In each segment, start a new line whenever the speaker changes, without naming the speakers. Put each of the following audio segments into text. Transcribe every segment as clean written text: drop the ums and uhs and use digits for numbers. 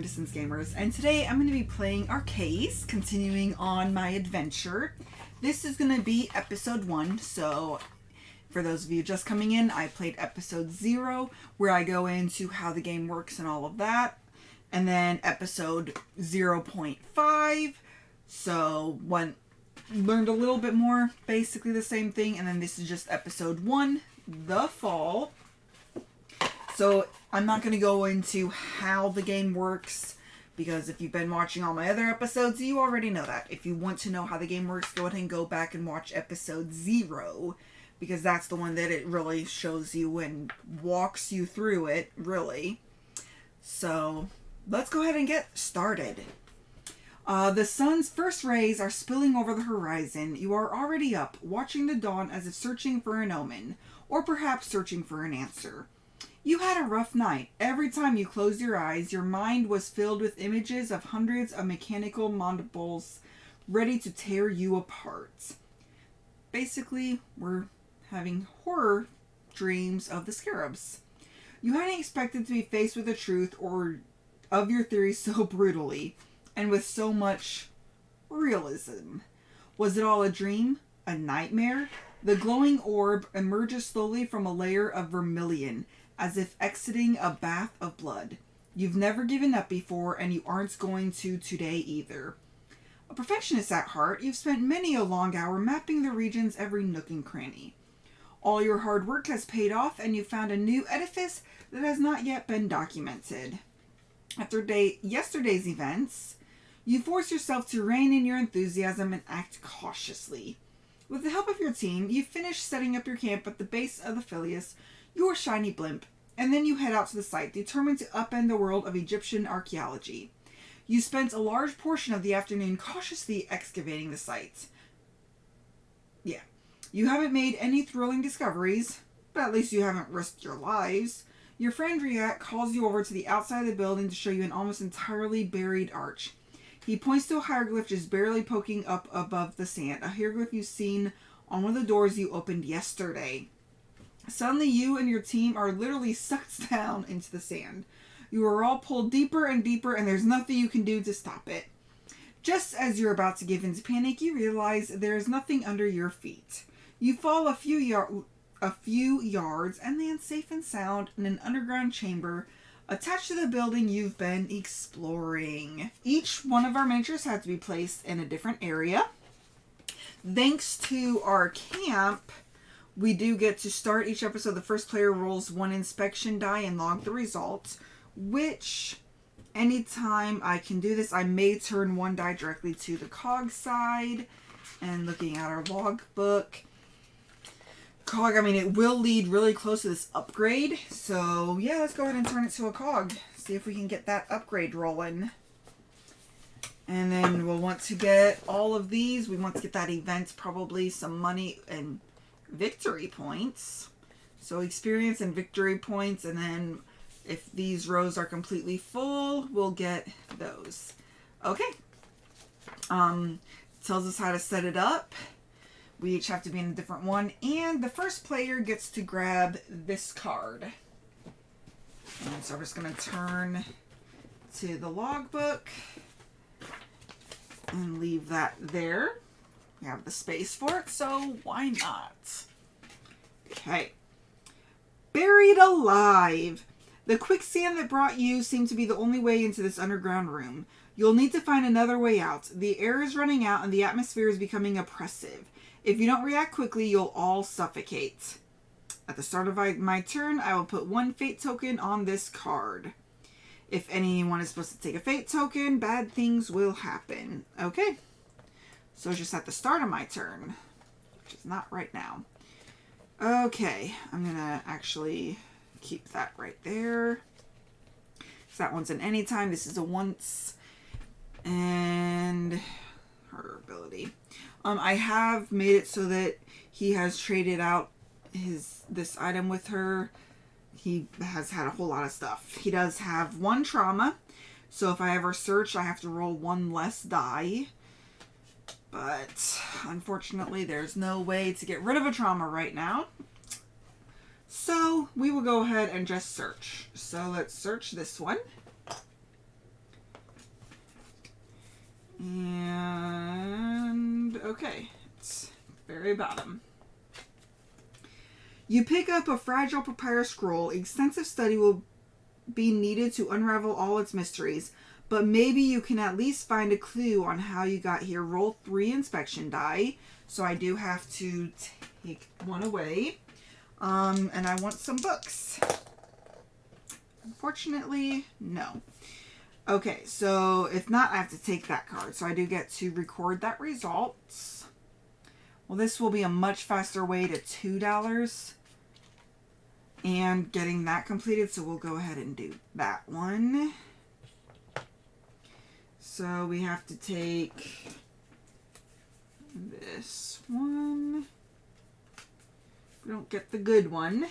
Distance Gamers, and today I'm going to be playing Arkeis, continuing on my adventure. This is going to be episode 1, so for those of you just coming in, I played episode 0, where I go into how the game works and all of that, and then episode 0.5, so learned a little bit more, basically the same thing, and then this is just episode 1, the fall. So I'm not going to go into how the game works, because if you've been watching all my other episodes, you already know that. If you want to know how the game works, go ahead and go back and watch episode 0, because that's the one that it really shows you and walks you through it, really. So let's go ahead and get started. The sun's first rays are spilling over the horizon. You are already up, watching the dawn as if searching for an omen, or perhaps searching for an answer. You had a rough night. Every time you closed your eyes, your mind was filled with images of hundreds of mechanical mandibles ready to tear you apart. Basically, we're having horror dreams of the scarabs. You hadn't expected to be faced with the truth or of your theory so brutally, and with so much realism. Was it all a dream? A nightmare? The glowing orb emerges slowly from a layer of vermilion, as if exiting a bath of blood. You've never given up before, and you aren't going to today either. A perfectionist at heart, you've spent many a long hour mapping the region's every nook and cranny. All your hard work has paid off, and you've found a new edifice that has not yet been documented. After yesterday's events, you force yourself to rein in your enthusiasm and act cautiously. With the help of your team, you finish setting up your camp at the base of the Phileas, your shiny blimp, and then you head out to the site, determined to upend the world of Egyptian archaeology. You spent a large portion of the afternoon cautiously excavating the site. Yeah. You haven't made any thrilling discoveries, but at least you haven't risked your lives. Your friend Riat calls you over to the outside of the building to show you an almost entirely buried arch. He points to a hieroglyph just barely poking up above the sand, a hieroglyph you've seen on one of the doors you opened yesterday. Suddenly, you and your team are literally sucked down into the sand. You are all pulled deeper and deeper, and there's nothing you can do to stop it. Just as you're about to give in to panic, you realize there is nothing under your feet. You fall a few yards and land safe and sound in an underground chamber attached to the building you've been exploring. Each one of our miniatures had to be placed in a different area. Thanks to our camp, we do get to start each episode. The first player rolls 1 inspection die and log the results, which anytime I can do this, I may turn 1 die directly to the cog side. And looking at our logbook, cog, it will lead really close to this upgrade. So yeah, let's go ahead and turn it to a cog. See if we can get that upgrade rolling. And then we'll want to get all of these. We want to get that event, probably some money and victory points. So experience and victory points, and then if these rows are completely full, we'll get those. Okay. Tells us how to set it up. We each have to be in a different one, and the first player gets to grab this card. And so we're just going to turn to the logbook and leave that there. We have the space for it, so why not? Okay. Buried alive. The quicksand that brought you seemed to be the only way into this underground room. You'll need to find another way out. The air is running out and the atmosphere is becoming oppressive. If you don't react quickly, you'll all suffocate. At the start of my turn, I will put 1 fate token on this card. If anyone is supposed to take a fate token, bad things will happen. Okay. So it's just at the start of my turn, which is not right now. Okay, I'm going to actually keep that right there. So that one's an anytime. This is a once. And her ability. I have made it so that he has traded out this item with her. He has had a whole lot of stuff. He does have 1 trauma. So if I ever search, I have to roll 1 less die. But unfortunately, there's no way to get rid of a trauma right now. So we will go ahead and just search. So let's search this one. And okay, it's very bottom. You pick up a fragile papyrus scroll. Extensive study will be needed to unravel all its mysteries, but maybe you can at least find a clue on how you got here. Roll 3 inspection die. So I do have to take one away. And I want some books. Unfortunately, no. Okay, so if not, I have to take that card. So I do get to record that result. Well, this will be a much faster way to $2 and getting that completed. So we'll go ahead and do that one. So we have to take this one. We don't get the good one.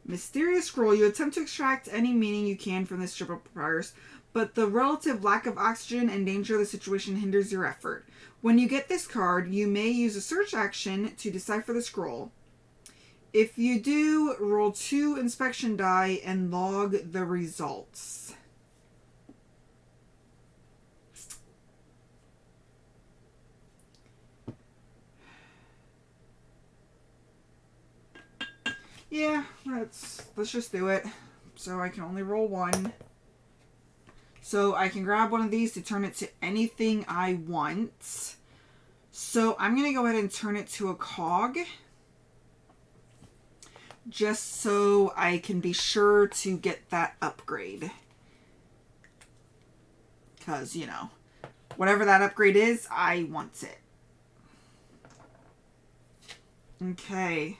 Mysterious scroll. You attempt to extract any meaning you can from this strip of papyrus, but the relative lack of oxygen and danger of the situation hinders your effort. When you get this card, you may use a search action to decipher the scroll. If you do, roll 2 inspection die and log the results. Yeah, let's just do it. So I can only roll 1. So I can grab one of these to turn it to anything I want. So I'm going to go ahead and turn it to a cog. Just so I can be sure to get that upgrade. Because, you know, whatever that upgrade is, I want it. Okay.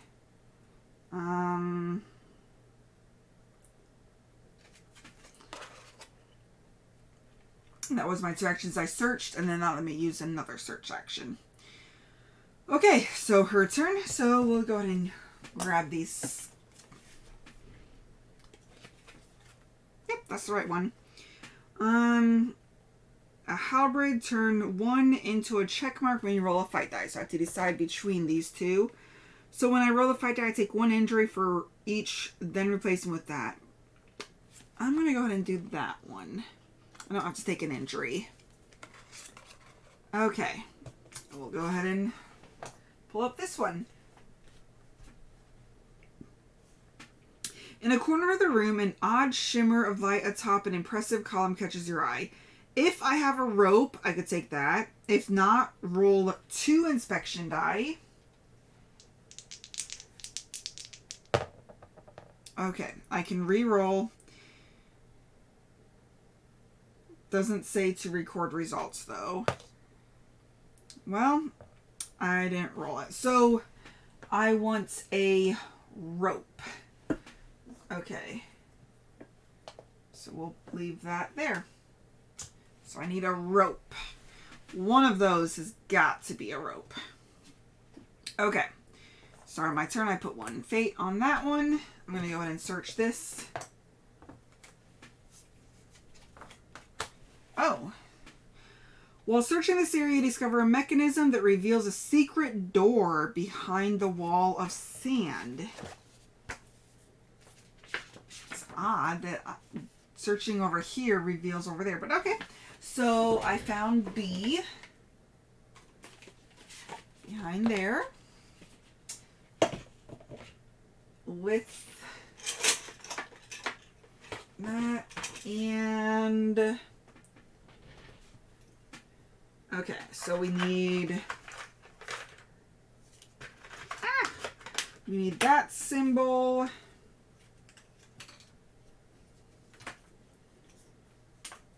That was my 2 actions I searched, and then that let me use another search action. Okay, so her turn. So we'll go ahead and grab these. Yep, that's the right one. A halberd, turn 1 into a check mark when you roll a fight die. So I have to decide between these two. So when I roll the fight die, I take 1 injury for each, then replace them with that. I'm going to go ahead and do that one. I don't have to take an injury. Okay. We'll go ahead and pull up this one. In a corner of the room, an odd shimmer of light atop an impressive column catches your eye. If I have a rope, I could take that. If not, roll 2 inspection die. Okay, I can re-roll. Doesn't say to record results, though. Well, I didn't roll it. So, I want a rope. Okay. So, we'll leave that there. So, I need a rope. One of those has got to be a rope. Okay. Sorry, my turn. I put 1 fate on that one. I'm going to go ahead and search this. Oh. While searching this area, you discover a mechanism that reveals a secret door behind the wall of sand. It's odd that searching over here reveals over there, but okay. So I found B behind there with that and okay, so we need that symbol.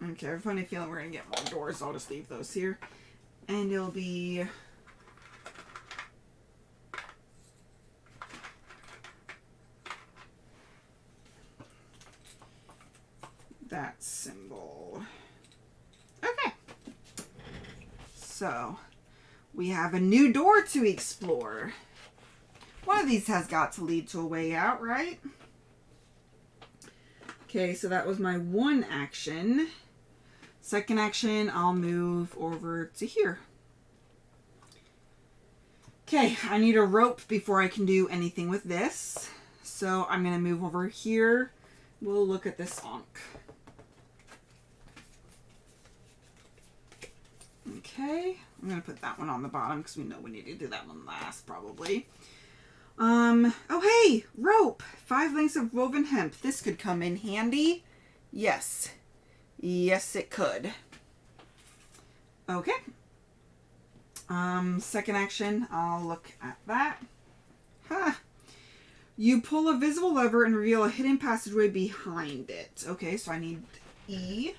Okay, I have a funny feeling we're gonna get more doors, so I'll just leave those here. And it'll be that symbol. Okay. So, we have a new door to explore. One of these has got to lead to a way out, right? Okay, so that was my 1 action. Second action, I'll move over to here. Okay, I need a rope before I can do anything with this. So I'm going to move over here. We'll look at this onk. Okay, I'm going to put that one on the bottom because we know we need to do that one last probably. Oh hey, rope! 5 lengths of woven hemp. This could come in handy. Yes. Yes, it could. Okay. Second action, I'll look at that. Huh. You pull a visible lever and reveal a hidden passageway behind it. Okay, so I need E.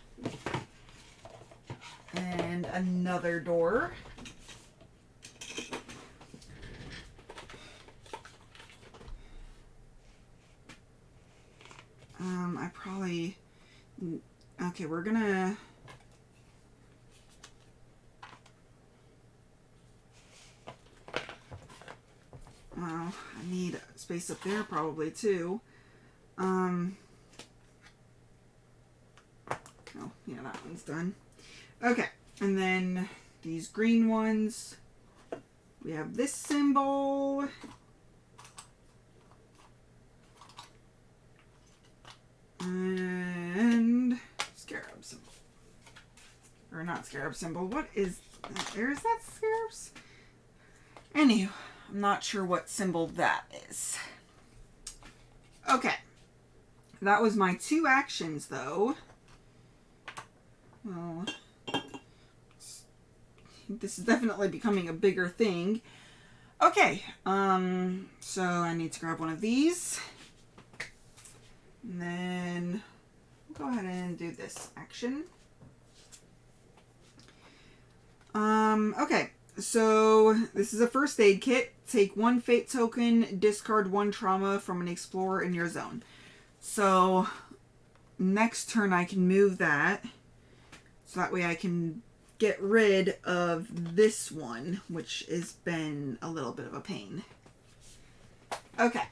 And another door. I probably... Okay, we're gonna... Well, I need space up there probably too. Oh, yeah, that one's done. Okay, and then these green ones. We have this symbol. And scarab symbol. Or not scarab symbol. What is that? Is that scarabs? Anywho, I'm not sure what symbol that is. Okay. That was my 2 actions though. Well, this is definitely becoming a bigger thing. Okay. So I need to grab one of these. And then go ahead and do this action. Okay, so this is a first aid kit. Take 1 fate token, discard 1 trauma from an explorer in your zone. So next turn I can move that. So that way I can get rid of this one, which has been a little bit of a pain. Okay.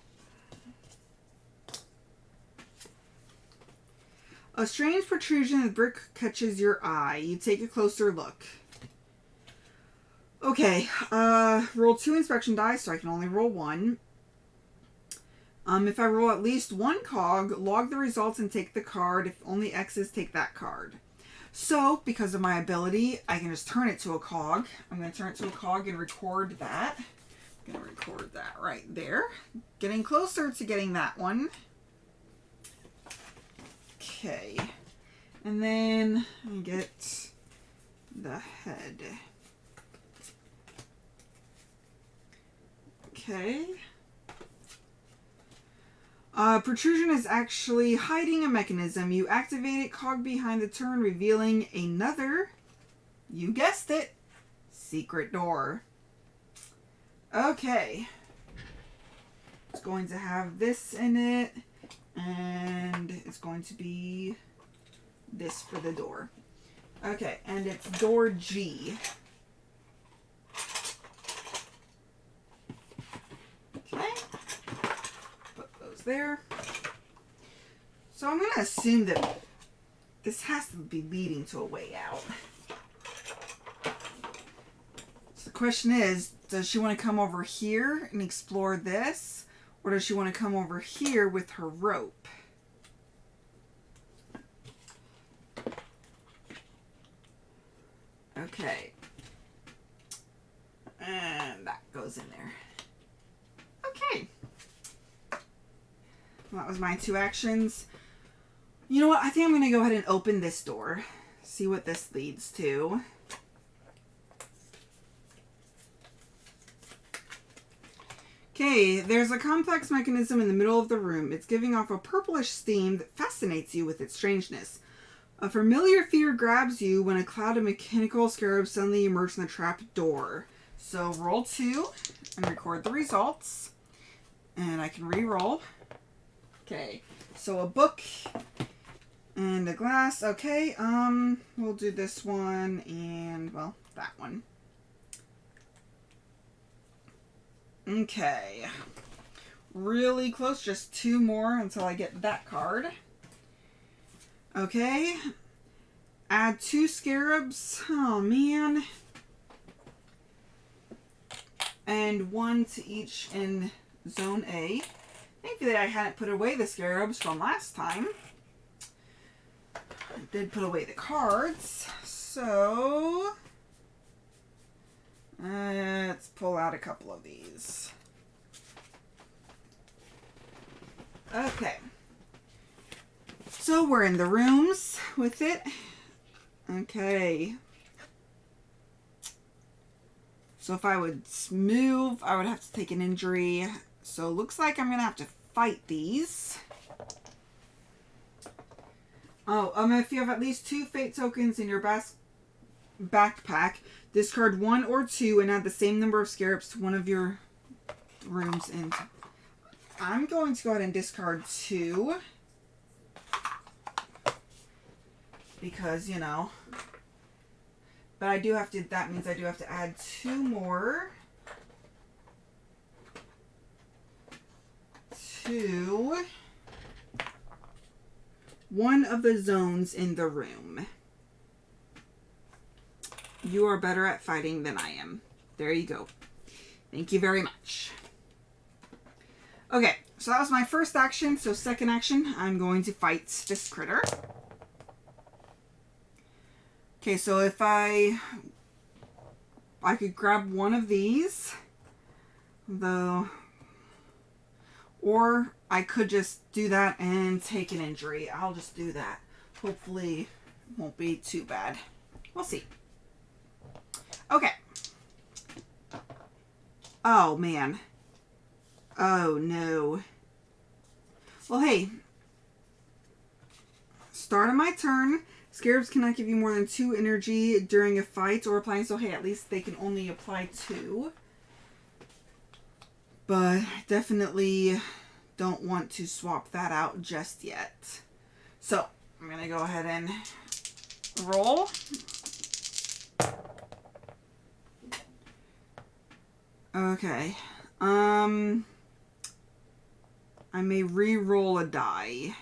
A strange protrusion in the brick catches your eye. You take a closer look. Okay, roll 2 inspection dice, so I can only roll 1. If I roll at least 1 cog, log the results and take the card. If only X's, take that card. So, because of my ability, I can just turn it to a cog. I'm going to turn it to a cog and record that. I'm going to record that right there. Getting closer to getting that one. Okay. And then I get the head. Okay. Protrusion is actually hiding a mechanism. You activate it, cog behind the turn, revealing another, you guessed it, secret door. Okay. It's going to have this in it, and it's going to be this for the door. Okay, and it's door G. Okay. Put those there. So I'm going to assume that this has to be leading to a way out. So the question is, does she want to come over here and explore this? Or does she want to come over here with her rope? Okay. And that goes in there. Okay. Well, that was my 2 actions. You know what? I think I'm going to go ahead and open this door. See what this leads to. Okay, there's a complex mechanism in the middle of the room. It's giving off a purplish steam that fascinates you with its strangeness. A familiar fear grabs you when a cloud of mechanical scarabs suddenly emerge from the trap door. So roll 2 and record the results. And I can re-roll. Okay, so a book and a glass. Okay, we'll do this one and, well, that one. Okay. Really close, just 2 more until I get that card. Okay. Add 2 scarabs. Oh, man. And 1 to each in Zone A. Thankfully, I hadn't put away the scarabs from last time. I did put away the cards. So, Let's pull out a couple of these. Okay. So we're in the rooms with it. Okay. So if I would move, I would have to take an injury. So it looks like I'm going to have to fight these. Oh, if you have at least 2 fate tokens in your backpack, discard 1 or 2 and add the same number of scarabs to one of your rooms. And I'm going to go ahead and discard 2. Because, you know. But I do have to, that means I do have to add 2 more. To one of the zones in the room. You are better at fighting than I am. There you go. Thank you very much. Okay, so that was my first action. So second action, I'm going to fight this critter. Okay, so if I could grab one of these, though, or I could just do that and take an injury. I'll just do that. Hopefully it won't be too bad. We'll see. Okay. Oh, man. Oh, no. Well, hey. Start of my turn. Scarabs cannot give you more than 2 energy during a fight or applying. So, hey, at least they can only apply 2. But definitely don't want to swap that out just yet. So, I'm going to go ahead and roll. Okay. I may re-roll a die.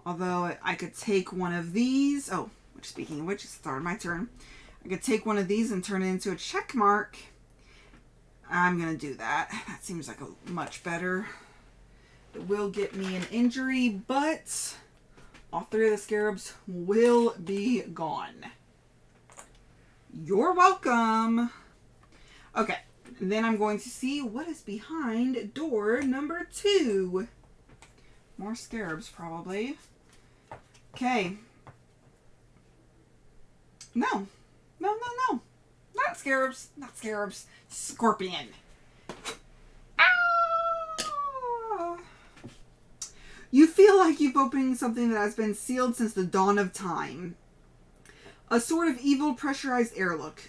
Although I could take one of these. Oh, speaking of which, it's the start of my turn. I could take one of these and turn it into a check mark. I'm going to do that. That seems like a much better. It will get me an injury, but all 3 of the scarabs will be gone. You're welcome. Okay, and then I'm going to see what is behind door number 2. More scarabs, probably. Okay. No. No, no, no. Not scarabs. Not scarabs. Scorpion. Ah! You feel like you've opened something that has been sealed since the dawn of time. A sort of evil pressurized airlock.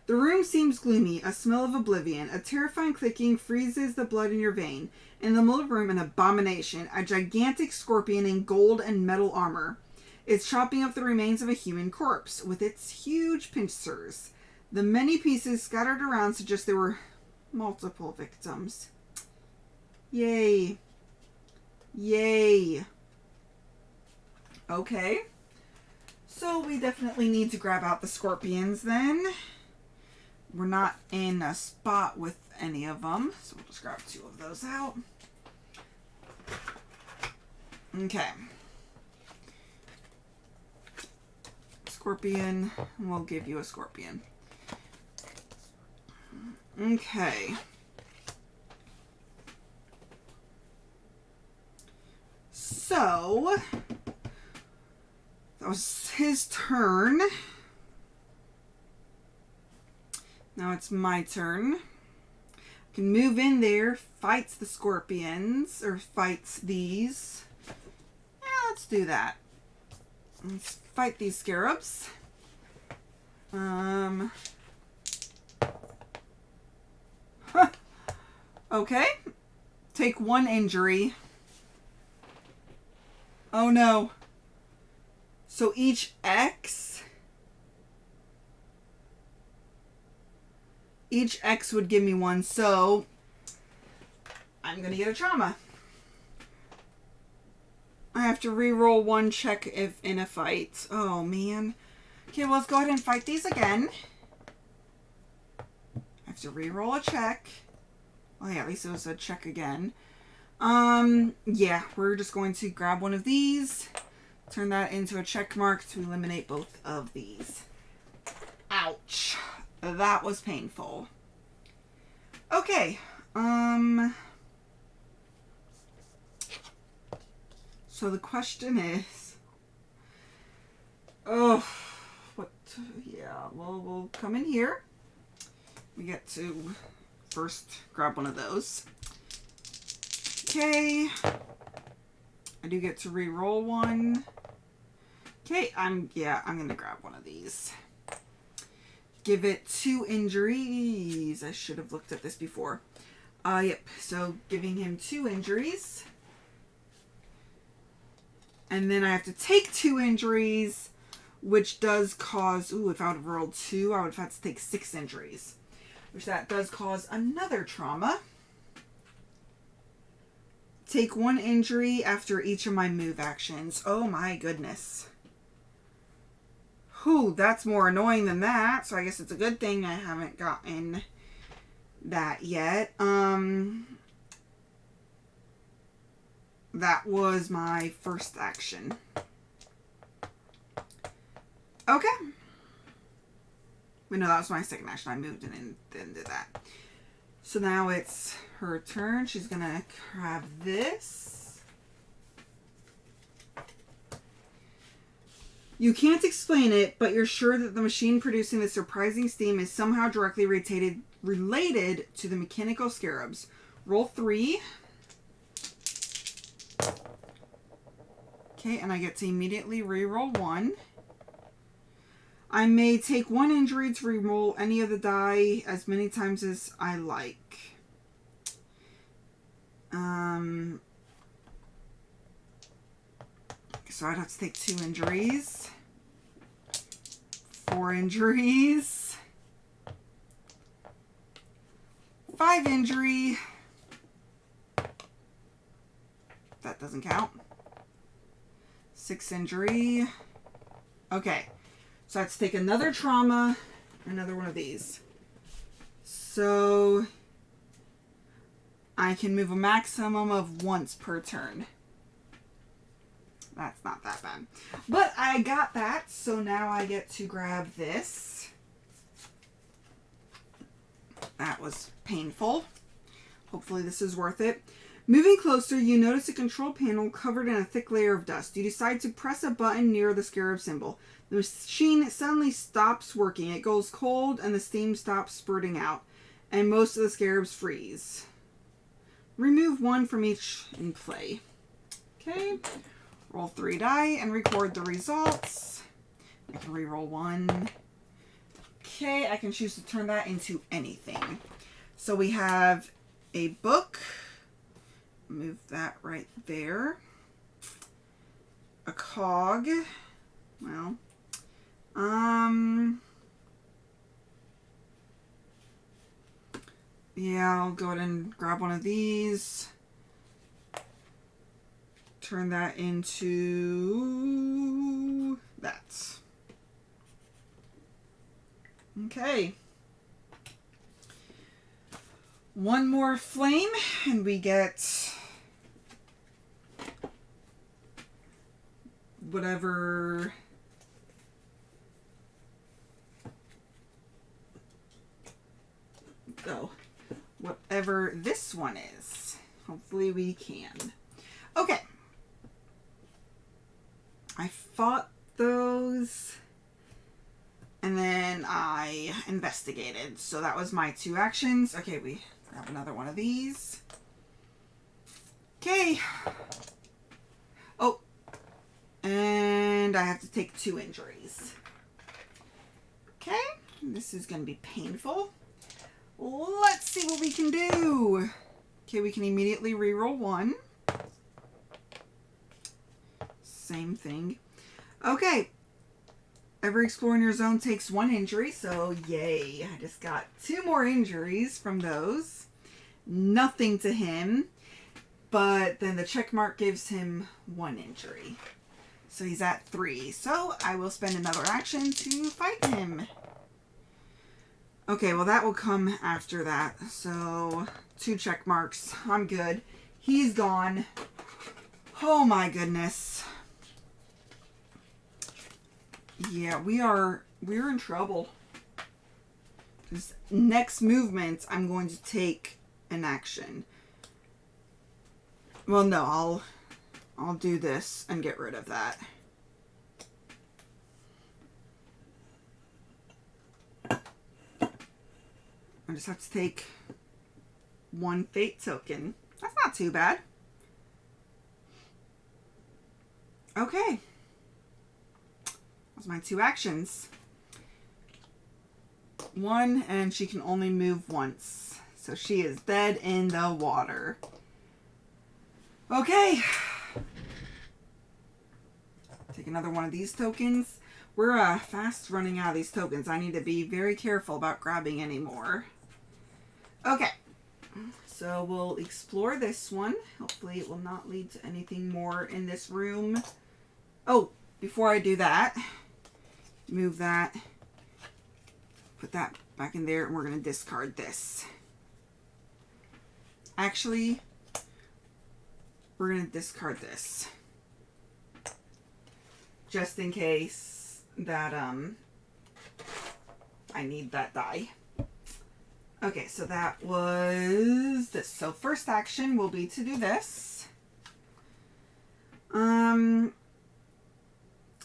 The room seems gloomy, a smell of oblivion. A terrifying clicking freezes the blood in your vein. In the middle of the room, an abomination, a gigantic scorpion in gold and metal armor. It's chopping up the remains of a human corpse with its huge pincers. The many pieces scattered around suggest there were multiple victims. Yay. Yay. Okay. So we definitely need to grab out the scorpions then. We're not in a spot with any of them, so we'll just grab 2 of those out. Okay. Scorpion. We'll give you a scorpion. Okay. So, that was his turn. Now it's my turn. I can move in there, fights the scorpions, or fights these. Yeah, let's do that. Let's fight these scarabs. Okay. Take 1 injury. Oh no. So each X would give me 1, so I'm gonna get a trauma. I have to re-roll 1 check if in a fight. Oh man. Okay, well let's go ahead and fight these again. I have to re-roll a check. Oh yeah, at least it was a check again. Yeah, we're just going to grab one of these, turn that into a check mark to eliminate both of these. That was painful. Okay. So the question is, we'll come in here. We get to first grab one of those. Okay. I do get to re-roll one. Okay, I'm gonna grab one of these. Give it 2 injuries. I should have looked at this before. Yep, so giving him 2 injuries. And then I have to take 2 injuries, which does cause, if I would have rolled 2, I would have had to take 6 injuries. Which that does cause another trauma. Take 1 injury after each of my move actions. Oh my goodness. Whew, that's more annoying than that. So I guess it's a good thing I haven't gotten that yet. That was my first action. Okay. No, that was my second action. I moved and then did that. So now it's her turn. She's going to grab this. You can't explain it, but you're sure that the machine producing the surprising steam is somehow directly related to the mechanical scarabs. Roll 3. Okay, and I get to immediately re-roll 1. I may take 1 injury to re-roll any of the die as many times as I like. So I'd have to take 2 injuries. 4 injuries. 5 injury. That doesn't count. 6 injury. Okay. So I have to take another trauma. Another one of these. So I can move a maximum of once per turn. That's not that bad. But I got that, so now I get to grab this. That was painful. Hopefully this is worth it. Moving closer, you notice a control panel covered in a thick layer of dust. You decide to press a button near the scarab symbol. The machine suddenly stops working. It goes cold and the steam stops spurting out. And most of the scarabs freeze. Remove 1 from each in play. Okay. Roll 3 die and record the results. I can re-roll 1. Okay, I can choose to turn that into anything. So we have a book. Move that right there. A cog. Well, yeah, I'll go ahead and grab one of these. Turn that into that. Okay. 1 more flame and we get whatever whatever this one is. Hopefully we can. Okay. I fought those and then I investigated. So that was my 2 actions. Okay, we grab another one of these. Okay. Oh. And I have to take 2 injuries. Okay. This is going to be painful. Let's see what we can do. Okay, we can immediately re-roll 1. Same thing. Okay. Every explorer in your zone takes 1 injury, so yay. I just got 2 more injuries from those. Nothing to him, but then the check mark gives him 1 injury. So he's at 3. So I will spend another action to fight him. Okay, well that will come after that. So 2 check marks. I'm good. He's gone. Oh my goodness. Yeah, we're in trouble. This next movement, I'm going to take an action. Well, no, I'll do this and get rid of that. I just have to take one fate token. That's not too bad. Okay. Those are my 2 actions. 1, and she can only move once. So she is dead in the water. Okay. Take another one of these tokens. We're fast running out of these tokens. I need to be very careful about grabbing any more. Okay. So we'll explore this one. Hopefully it will not lead to anything more in this room. Oh, before I do that, move that. Put that back in there, and we're going to discard this. Actually, we're going to discard this. Just in case that I need that die. Okay, so that was this. So first action will be to do this.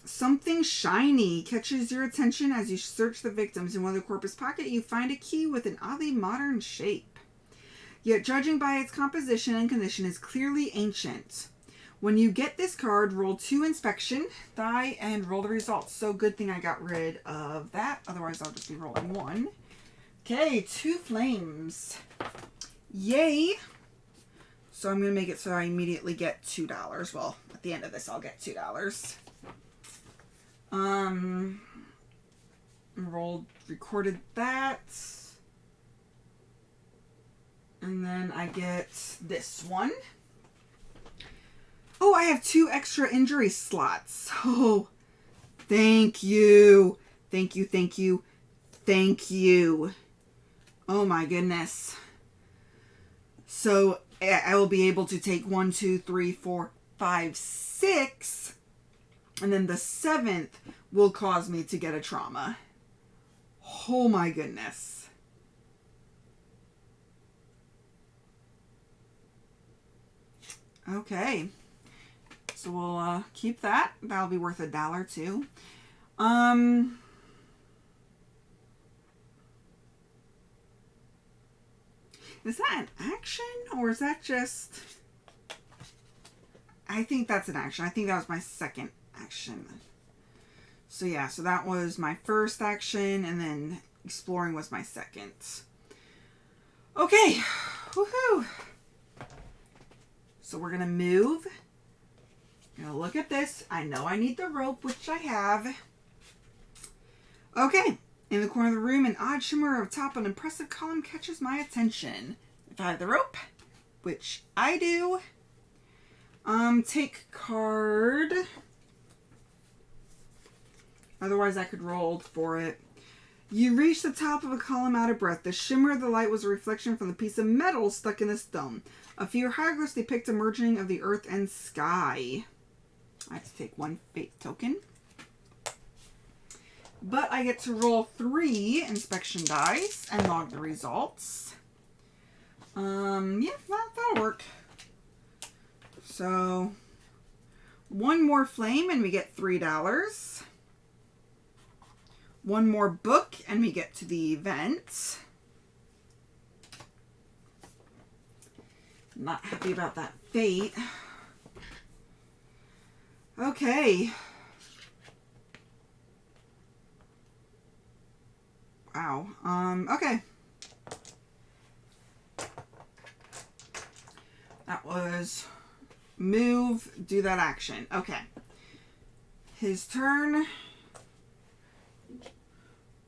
Something shiny catches your attention as you search the victims. In one of the corpus pocket, you find a key with an oddly modern shape. Yet, judging by its composition and condition, is clearly ancient. When you get this card, roll 2 inspection die and roll the results. So good thing I got rid of that. Otherwise, I'll just be rolling 1. Okay, 2 flames. Yay! So I'm going to make it so I immediately get $2. Well, at the end of this, I'll get $2. Recorded that. And then I get this one. Oh, I have 2 extra injury slots. Oh, thank you. Thank you, thank you, thank you. Oh my goodness. So I will be able to take 1, 2, 3, 4, 5, 6. And then the 7th will cause me to get a trauma. Oh my goodness. Okay. So we'll keep that. That'll be worth $1 too. Is that an action or is that just... I think that's an action. I think that was my second action. So yeah, so that was my first action and then exploring was my second. Okay. Woohoo. So we're going to move. Now look at this. I know I need the rope, which I have. Okay. In the corner of the room, an odd shimmer atop an impressive column catches my attention. If I have the rope, which I do, take card. Otherwise, I could roll for it. You reach the top of a column out of breath. The shimmer of the light was a reflection from the piece of metal stuck in the stone. A few hieroglyphs depict a merging of the earth and sky. I have to take 1 fate token. But I get to roll 3 inspection dice and log the results. Yeah, that'll work. So, 1 more flame and we get $3. 1 more book and we get to the event. Not happy about that fate. Okay. Wow. Okay. That was move, do that action. Okay. His turn.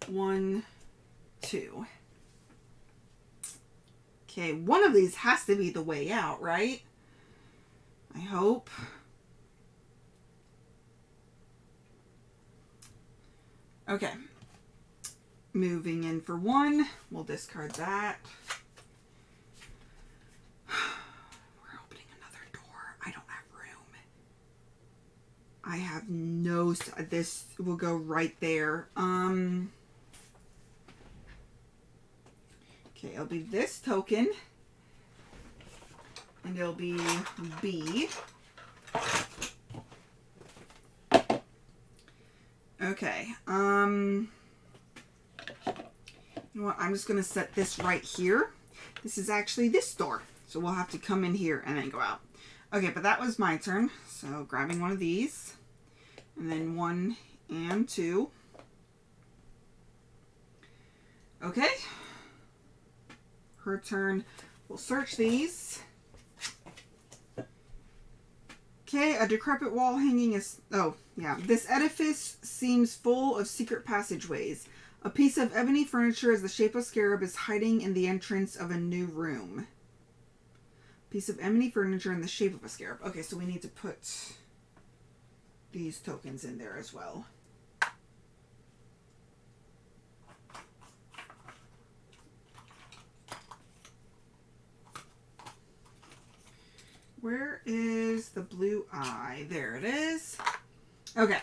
1, 2. Okay, one of these has to be the way out, right? I hope. Okay. Moving in for 1. We'll discard that. We're opening another door. I don't have room. I have no... This will go right there. Okay, it'll be this token. And it'll be B. Okay. You know what? I'm just going to set this right here. This is actually this door. So we'll have to come in here and then go out. Okay, but that was my turn. So grabbing one of these. And then 1 and 2. Okay. Her turn. We'll search these. Okay, a decrepit wall hanging is... Oh, yeah. This edifice seems full of secret passageways. A piece of ebony furniture as the shape of scarab is hiding in the entrance of a new room. Piece of ebony furniture in the shape of a scarab. Okay, so we need to put these tokens in there as well. Where is the blue eye? There it is. Okay.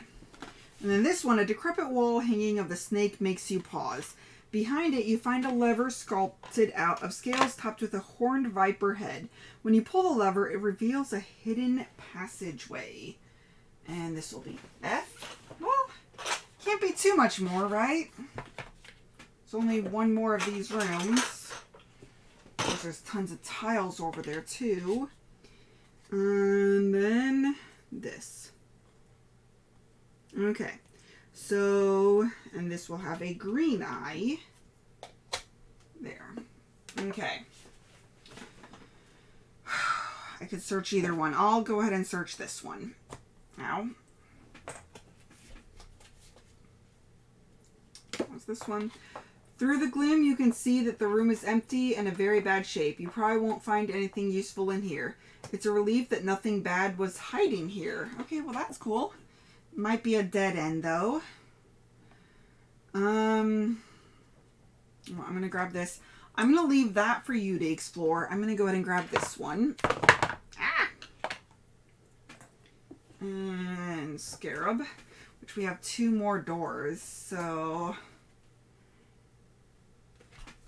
And then this one, a decrepit wall hanging of the snake makes you pause. Behind it, you find a lever sculpted out of scales topped with a horned viper head. When you pull the lever, it reveals a hidden passageway. And this will be F. Well, can't be too much more, right? There's only one more of these rooms. Of course, there's tons of tiles over there, too. And then this. Okay. So, and this will have a green eye. There. Okay. I could search either one. I'll go ahead and search this one. Now. What's this one? Through the gloom, you can see that the room is empty and in very bad shape. You probably won't find anything useful in here. It's a relief that nothing bad was hiding here. Okay, well that's cool. Might be a dead end though. Well, I'm going to grab this. I'm going to leave that for you to explore. I'm going to go ahead and grab this one. Ah! And scarab, which we have 2 more doors. So,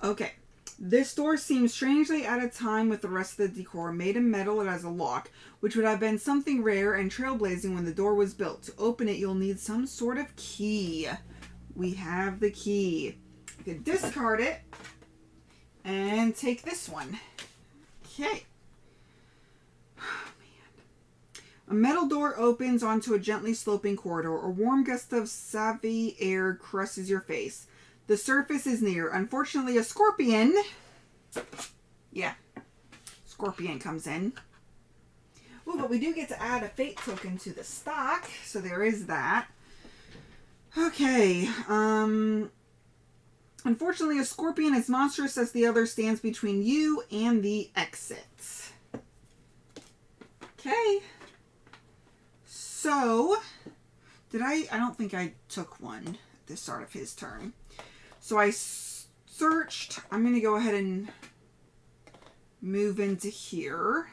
okay. This door seems strangely out of time with the rest of the decor. Made of metal, it has a lock, which would have been something rare and trailblazing when the door was built. To open it, you'll need some sort of key. We have the key. You can discard it and take this one. Okay. Oh, man. A metal door opens onto a gently sloping corridor. A warm gust of savvy air caresses your face. The surface is near. Unfortunately, a scorpion. Yeah. Scorpion comes in. Oh, but we do get to add a fate token to the stock. So there is that. Okay. Unfortunately, a scorpion as monstrous as the other stands between you and the exit. Okay. So, I don't think I took one at the start of his turn. So I searched. I'm going to go ahead and move into here.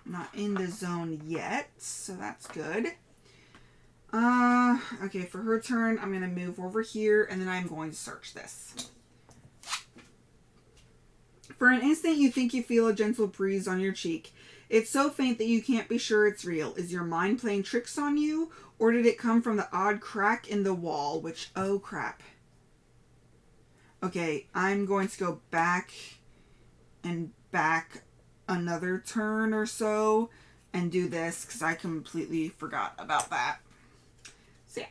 Not in the zone yet, so that's good. Okay, for her turn, I'm going to move over here, and then I'm going to search this. For an instant, you think you feel a gentle breeze on your cheek. It's so faint that you can't be sure it's real. Is your mind playing tricks on you, or did it come from the odd crack in the wall, which, oh crap. Okay, I'm going to go back and back another turn or so and do this because I completely forgot about that. So yeah,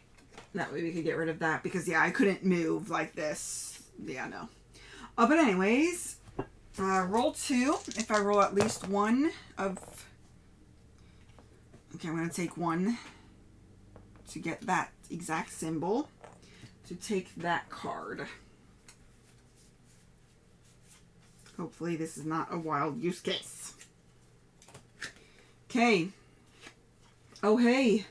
that way we could get rid of that because yeah, I couldn't move like this. Yeah, no. But anyways, roll 2. If I roll at least one of... Okay, I'm going to take 1 to get that exact symbol to take that card. Hopefully this is not a wild use case. Okay. Oh, hey.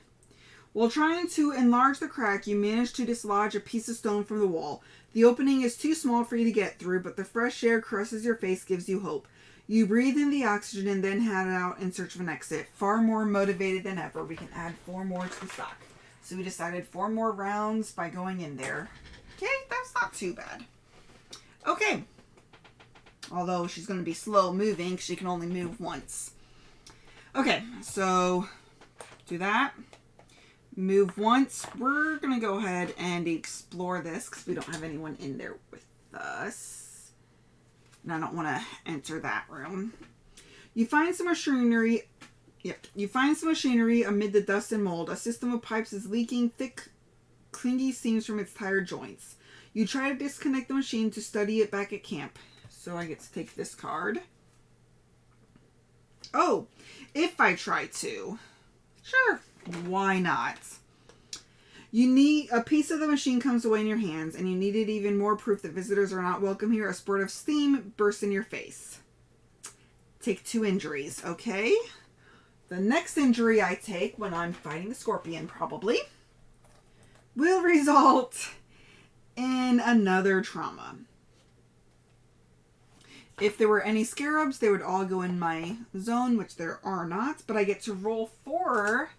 While trying to enlarge the crack, you manage to dislodge a piece of stone from the wall. The opening is too small for you to get through, but the fresh air caresses your face, gives you hope. You breathe in the oxygen and then head out in search of an exit. Far more motivated than ever. We can add 4 more to the stock. So we decided 4 more rounds by going in there. Okay, that's not too bad. Okay. Although she's going to be slow moving because she can only move once. Okay, so do that. Move once. We're going to go ahead and explore this because we don't have anyone in there with us. And I don't want to enter that room. You find some machinery. Yep. You find some machinery amid the dust and mold. A system of pipes is leaking thick, clingy seams from its tired joints. You try to disconnect the machine to study it back at camp. So I get to take this card. Oh, if I try to. Sure, why not? You need a piece of the machine comes away in your hands, and you needed even more proof that visitors are not welcome here. A spurt of steam bursts in your face. Take 2 injuries, okay? The next injury I take when I'm fighting the scorpion, probably, will result in another trauma. If there were any scarabs, they would all go in my zone, which there are not. But I get to roll 4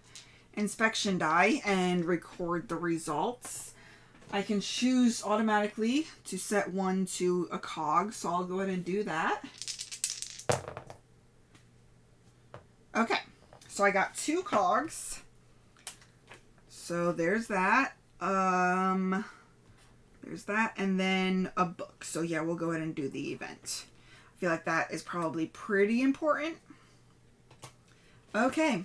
inspection die and record the results. I can choose automatically to set one to a cog, so I'll go ahead and do that. Okay, so I got 2 cogs. So there's that. There's that, and then a book. So yeah, we'll go ahead and do the event. I feel like that is probably pretty important. Okay.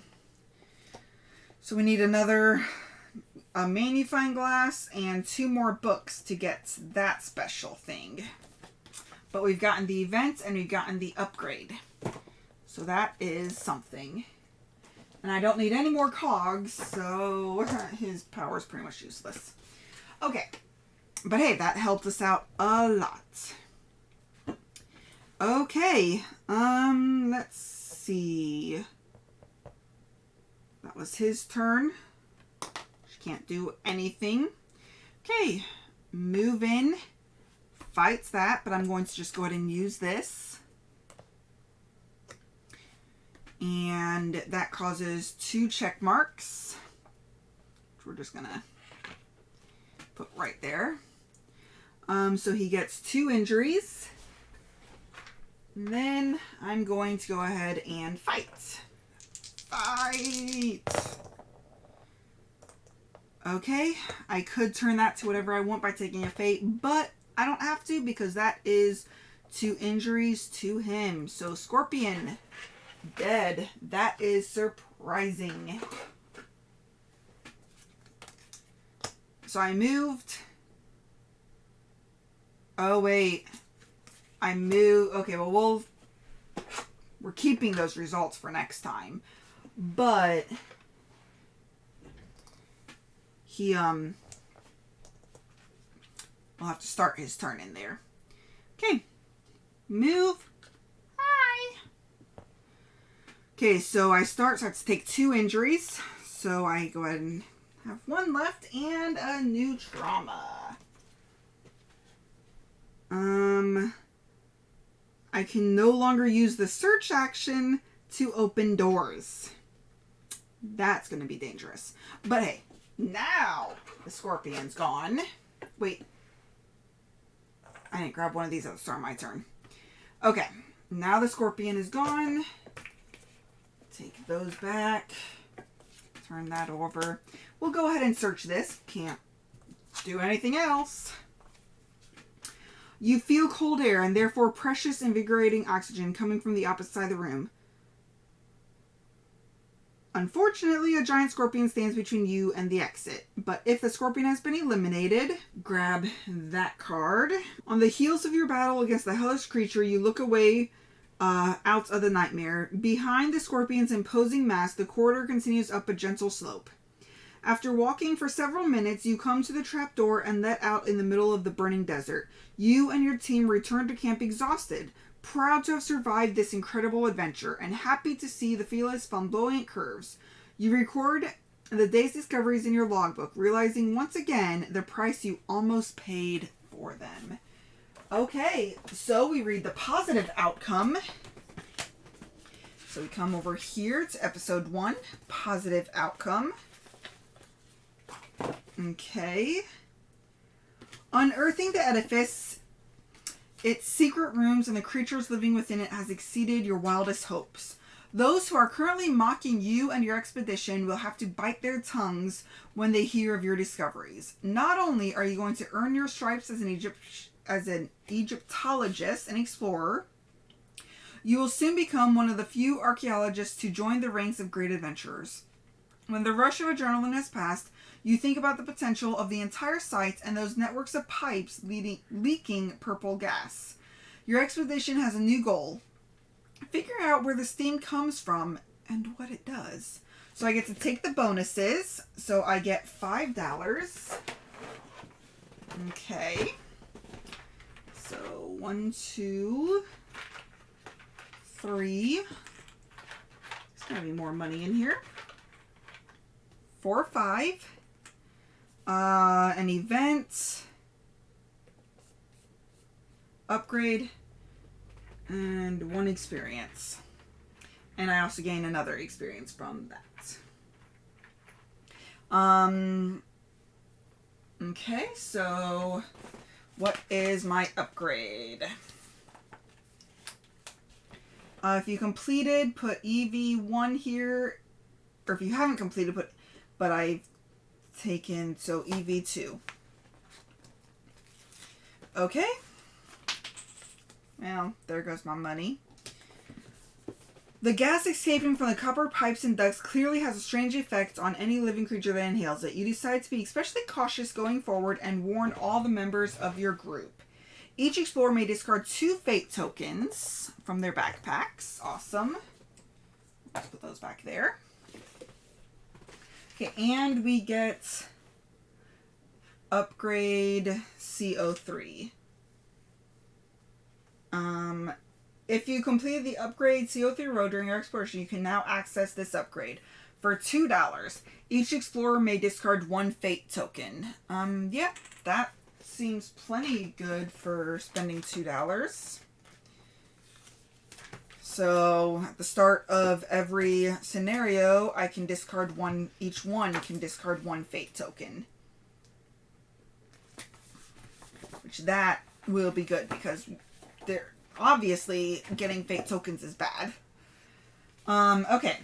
So we need a magnifying glass and 2 more books to get that special thing. But we've gotten the event and we've gotten the upgrade. So that is something. And I don't need any more cogs, so his power is pretty much useless. Okay. But hey, that helped us out a lot. Okay, let's see. That was his turn. She can't do anything. Okay, move in. Fights that, but I'm going to just go ahead and use this. And that causes 2 check marks, which we're just gonna put right there. So he gets 2 injuries. And then I'm going to go ahead and fight. Fight! Okay, I could turn that to whatever I want by taking a fate, but I don't have to because that is 2 injuries to him. So Scorpion, dead. That is surprising. So I moved. Oh, wait. I moved. Okay, well, we're keeping those results for next time. But he, we'll have to start his turn in there. Okay. Move. Hi. Okay, so I start, so I have to take 2 injuries. So I go ahead and have 1 left and a new trauma. I can no longer use the search action to open doors. That's going to be dangerous. But hey, now the scorpion's gone. Wait. I didn't grab one of these at the start of my turn. Okay. Now the scorpion is gone. Take those back. Turn that over. We'll go ahead and search this. Can't do anything else. You feel cold air and therefore precious, invigorating oxygen coming from the opposite side of the room. Unfortunately, a giant scorpion stands between you and the exit. But if the scorpion has been eliminated, grab that card. On the heels of your battle against the hellish creature, you look away out of the nightmare. Behind the scorpion's imposing mass, the corridor continues up a gentle slope. After walking for several minutes, you come to the trapdoor and let out in the middle of the burning desert. You and your team return to camp exhausted, proud to have survived this incredible adventure, and happy to see the fearless flamboyant curves. You record the day's discoveries in your logbook, realizing once again the price you almost paid for them. Okay, so we read the positive outcome. So we come over here to episode 1, positive outcome. Okay. Unearthing the edifice its secret rooms and the creatures living within it has exceeded your wildest hopes. Those who are currently mocking you and your expedition will have to bite their tongues when they hear of your discoveries. Not only are you going to earn your stripes as an Egyptologist and explorer, you will soon become one of the few archaeologists to join the ranks of great adventurers. When the rush of adrenaline has passed, you think about the potential of the entire site and those networks of pipes leaking purple gas. Your expedition has a new goal. Figure out where the steam comes from and what it does. So I get to take the bonuses. So I get $5. Okay. So 1, 2, 3. There's gotta be more money in here. 4, 5. An event. Upgrade. And 1 experience. And I also gain another experience from that. Okay, so what is my upgrade? If you completed, put EV1 here. Or if you haven't completed, but I've taken, so EV2. Okay. Well, there goes my money. The gas escaping from the copper pipes and ducts clearly has a strange effect on any living creature that inhales it. You decide to be especially cautious going forward and warn all the members of your group. Each explorer may discard 2 fate tokens from their backpacks. Awesome. Let's put those back there. Okay, and we get upgrade CO3. If you completed the upgrade CO3 row during your exploration, you can now access this upgrade for $2. Each explorer may discard 1 fate token. Yeah, that seems plenty good for spending $2. So at the start of every scenario, I can discard 1. Each one can discard 1 fate token, which that will be good because they're obviously getting fate tokens is bad. Okay,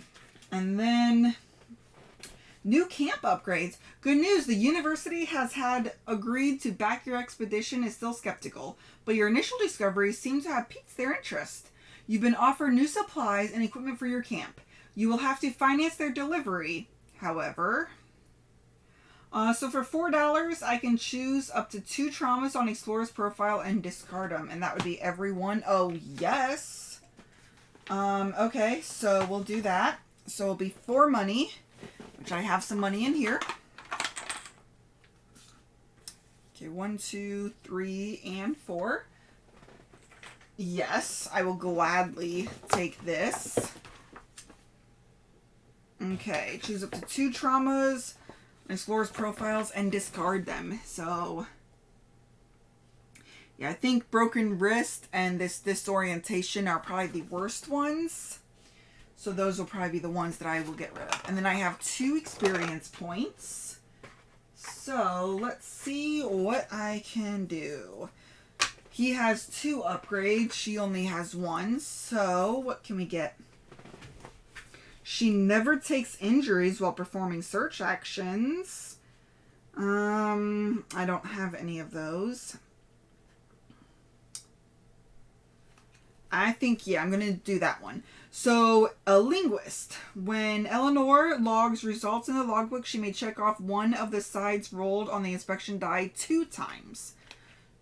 and then new camp upgrades. Good news, the university has agreed to back your expedition is still skeptical, but your initial discoveries seem to have piqued their interest. You've been offered new supplies and equipment for your camp. You will have to finance their delivery, however. So for $4, I can choose up to 2 traumas on Explorer's profile and discard them. And that would be every one. Oh, yes. Okay, so we'll do that. So it'll be 4 money, which I have some money in here. Okay, 1, 2, 3, and 4. Yes, I will gladly take this. Okay, choose up to 2 traumas, Explorer's profiles, and discard them. So, yeah, I think broken wrist and this disorientation are probably the worst ones. So those will probably be the ones that I will get rid of. And then I have 2 experience points. So let's see what I can do. He has 2 upgrades. She only has 1. So what can we get? She never takes injuries while performing search actions. I don't have any of those. I think, yeah, I'm going to do that one. So, a linguist. When Eleanor logs results in the logbook, she may check off one of the sides rolled on the inspection die 2 times.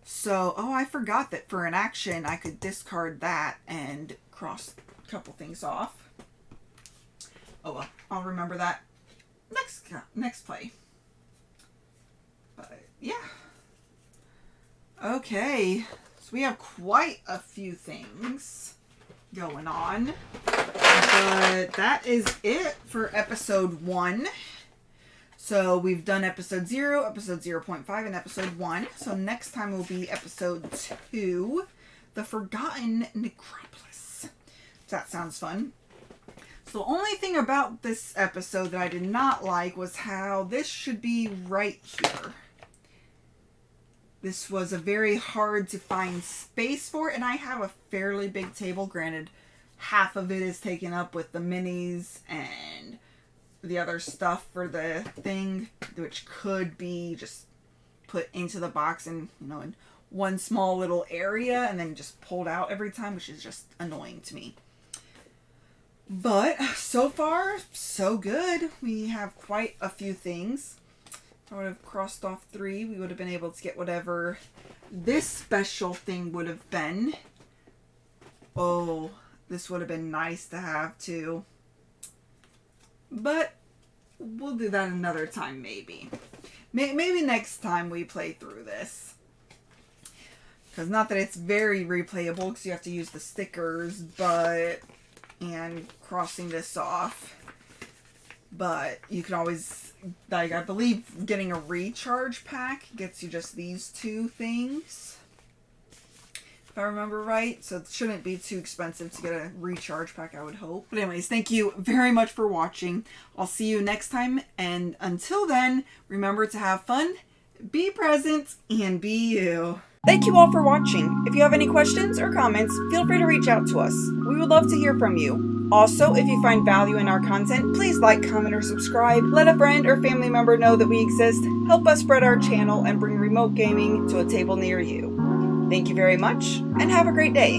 So, oh, I forgot that for an action, I could discard that and cross a couple things off. Oh well, I'll remember that next play. But yeah. Okay, so we have quite a few things going on. But that is it for episode 1. So we've done episode 0, episode 0.5, and episode 1. So next time will be episode 2, The Forgotten Necropolis. That sounds fun. So the only thing about this episode that I did not like was how this should be right here. This was a very hard to find space for, and I have a fairly big table. Granted, half of it is taken up with the minis and the other stuff for the thing, which could be just put into the box and, you know, in one small little area and then just pulled out every time, which is just annoying to me. But so far, so good. We have quite a few things. If I would have crossed off 3, we would have been able to get whatever this special thing would have been. Oh, this would have been nice to have too. But we'll do that another time, maybe. Maybe next time we play through this. Because not that it's very replayable, because you have to use the stickers, but... and crossing this off. But you can always, like, I believe getting a recharge pack gets you just these 2 things, if I remember right. So it shouldn't be too expensive to get a recharge pack, I would hope. But anyways, thank you very much for watching. I'll see you next time, and until then, remember to have fun, be present, and be you. Thank you all for watching. If you have any questions or comments, feel free to reach out to us. We would love to hear from you. Also, if you find value in our content, please like, comment, or subscribe. Let a friend or family member know that we exist. Help us spread our channel and bring remote gaming to a table near you. Thank you very much, and have a great day.